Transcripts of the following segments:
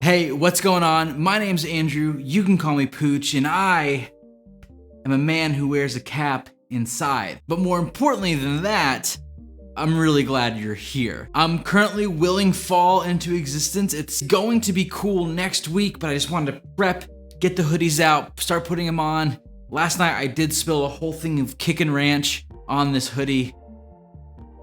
Hey, what's going on? My name's Andrew, you can call me Pooch, and I am a man who wears a cap inside. But more importantly than that, I'm really glad you're here. I'm currently willing fall into existence. It's going to be cool next week, but I just wanted to prep, get the hoodies out, start putting them on. Last night I did spill a whole thing of Kickin' Ranch on this hoodie.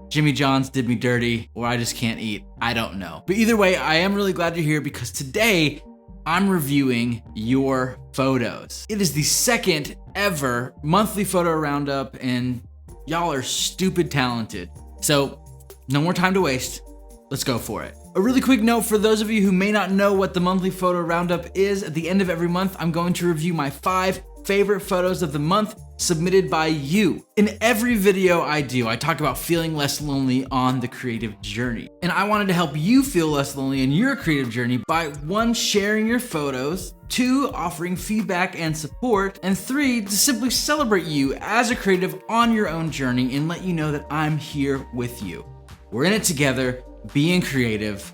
Jimmy John's did me dirty, or I just can't eat. I don't know. But either way, I am really glad you're here because today I'm reviewing your photos. It is the second ever monthly photo roundup, and y'all are stupid talented. So no more time to waste. Let's go for it. A really quick note for those of you who may not know what the monthly photo roundup is, at the end of every month, I'm going to review my 5 favorite photos of the month submitted by you. In every video I do, I talk about feeling less lonely on the creative journey. And I wanted to help you feel less lonely in your creative journey by 1, sharing your photos, 2, offering feedback and support, and 3, to simply celebrate you as a creative on your own journey and let you know that I'm here with you. We're in it together, being creative.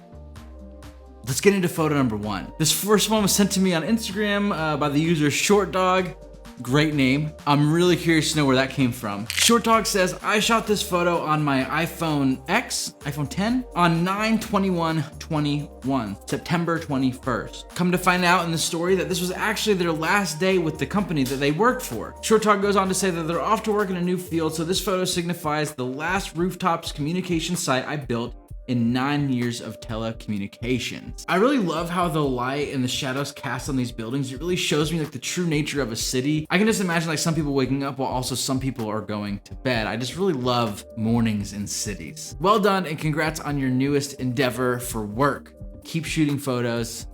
Let's get into photo number 1. This first one was sent to me on Instagram by the user ShortDawg. Great name. I'm really curious to know where that came from. ShortDawg says, I shot this photo on my iPhone X, iPhone 10, on 9/21/21, September 21st. Come to find out in the story that this was actually their last day with the company that they worked for. ShortDawg goes on to say that they're off to work in a new field, so this photo signifies the last rooftops communication site I built in 9 years of telecommunications. I really love how the light and the shadows cast on these buildings. It really shows me like the true nature of a city. I can just imagine like some people waking up while also some people are going to bed. I just really love mornings in cities. Well done, and congrats on your newest endeavor for work. Keep shooting photos.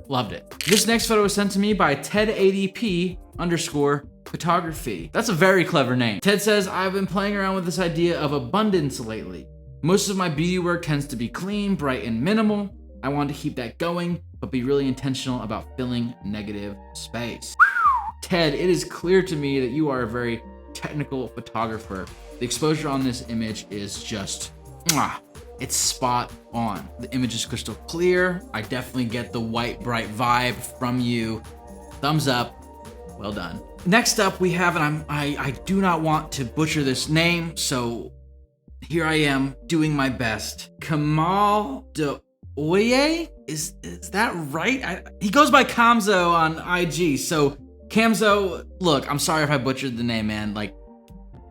Loved it. This next photo was sent to me by TED80p_photography. That's a very clever name. Ted says, I've been playing around with this idea of abundance lately. Most of my beauty work tends to be clean, bright, and minimal. I want to keep that going, but be really intentional about filling negative space. Ted, it is clear to me that you are a very technical photographer. The exposure on this image is just, it's spot on. The image is crystal clear. I definitely get the white, bright vibe from you. Thumbs up, well done. Next up we have, and I do not want to butcher this name, so here I am doing my best. Kamzo, is that right? He goes by Kamzo on IG. So Kamzo, look, I'm sorry if I butchered the name, man. Like,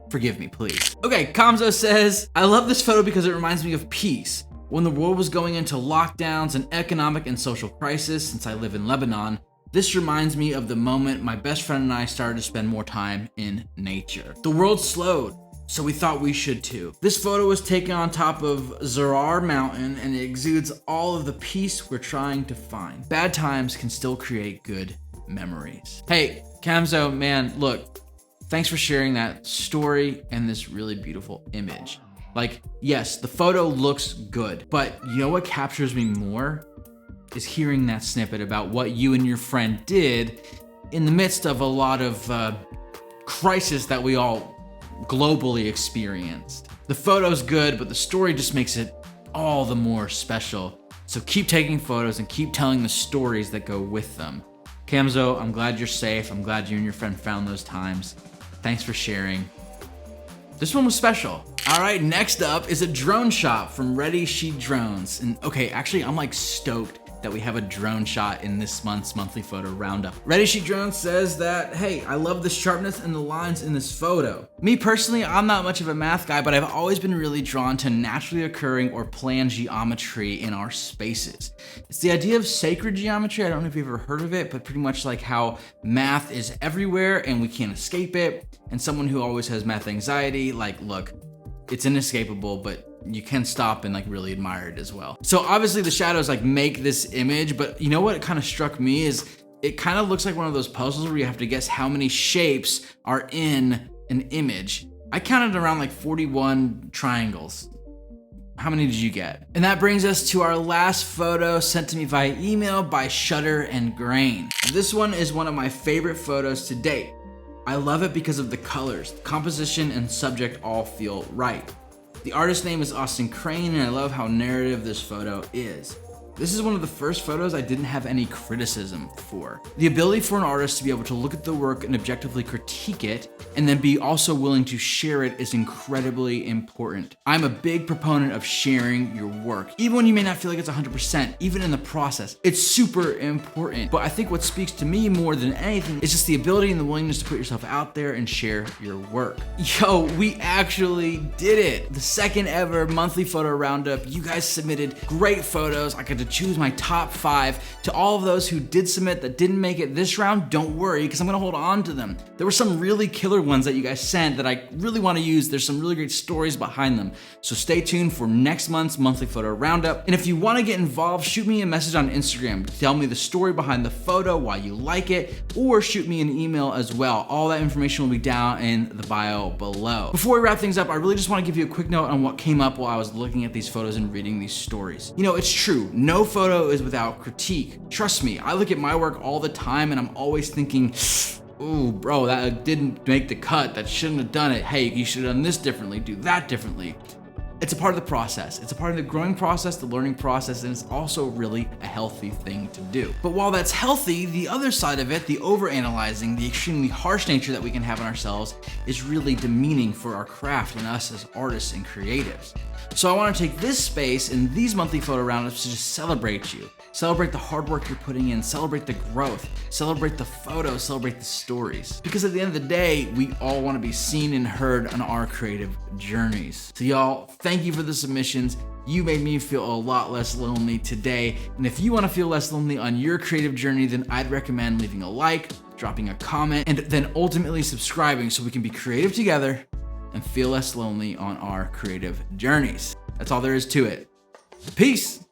forgive me, please. Okay, Kamzo says, I love this photo because it reminds me of peace. When the world was going into lockdowns and economic and social crisis, since I live in Lebanon, this reminds me of the moment my best friend and I started to spend more time in nature. The world slowed, so we thought we should too. This photo was taken on top of Zarar Mountain, and it exudes all of the peace we're trying to find. Bad times can still create good memories. Hey, Kamzo, man, look, thanks for sharing that story and this really beautiful image. Like, yes, the photo looks good, but you know what captures me more? Is hearing that snippet about what you and your friend did in the midst of a lot of crisis that we all globally experienced. The photo's good, but the story just makes it all the more special. So keep taking photos and keep telling the stories that go with them. Kamzo, I'm glad you're safe. I'm glad you and your friend found those times. Thanks for sharing. This one was special. All right, next up is a drone shot from Readyshedrones. And okay, actually I'm like stoked that we have a drone shot in this month's monthly photo roundup. Readyshedrones says that, hey, I love the sharpness and the lines in this photo. Me personally, I'm not much of a math guy, but I've always been really drawn to naturally occurring or planned geometry in our spaces. It's the idea of sacred geometry. I don't know if you've ever heard of it, but pretty much like how math is everywhere and we can't escape it. And someone who always has math anxiety, like, look, it's inescapable, but you can stop and like really admire it as well. So obviously the shadows like make this image, but you know what kind of struck me is it kind of looks like one of those puzzles where you have to guess how many shapes are in an image. I counted around like 41 triangles. How many did you get? And that brings us to our last photo sent to me via email by Shutter and Grain. This one is one of my favorite photos to date. I love it because of the colors, the composition, and subject all feel right. The artist name is Austin Crane, and I love how narrative this photo is. This is one of the first photos I didn't have any criticism for. The ability for an artist to be able to look at the work and objectively critique it, and then be also willing to share it is incredibly important. I'm a big proponent of sharing your work, even when you may not feel like it's 100%, even in the process. It's super important. But I think what speaks to me more than anything is just the ability and the willingness to put yourself out there and share your work. Yo, we actually did it. The second ever monthly photo roundup. You guys submitted great photos. I got to choose my top 5. To all of those who did submit that didn't make it this round, don't worry, because I'm gonna hold on to them. There were some really killer ones that you guys sent that I really want to use. There's some really great stories behind them. So stay tuned for next month's monthly photo roundup. And if you want to get involved, shoot me a message on Instagram. Tell me the story behind the photo, why you like it, or shoot me an email as well. All that information will be down in the bio below. Before we wrap things up, I really just want to give you a quick note on what came up while I was looking at these photos and reading these stories. You know, it's true. No photo is without critique. Trust me, I look at my work all the time and I'm always thinking, ooh, bro, that didn't make the cut. That shouldn't have done it. Hey, you should have done this differently, do that differently. It's a part of the process. It's a part of the growing process, the learning process, and it's also really a healthy thing to do. But while that's healthy, the other side of it, the overanalyzing, the extremely harsh nature that we can have on ourselves is really demeaning for our craft and us as artists and creatives. So I want to take this space and these monthly photo roundups to just celebrate you. Celebrate the hard work you're putting in, celebrate the growth, celebrate the photos, celebrate the stories. Because at the end of the day, we all want to be seen and heard on our creative journeys. So y'all, thank you for the submissions. You made me feel a lot less lonely today. And if you want to feel less lonely on your creative journey, then I'd recommend leaving a like, dropping a comment, and then ultimately subscribing so we can be creative together and feel less lonely on our creative journeys. That's all there is to it. Peace.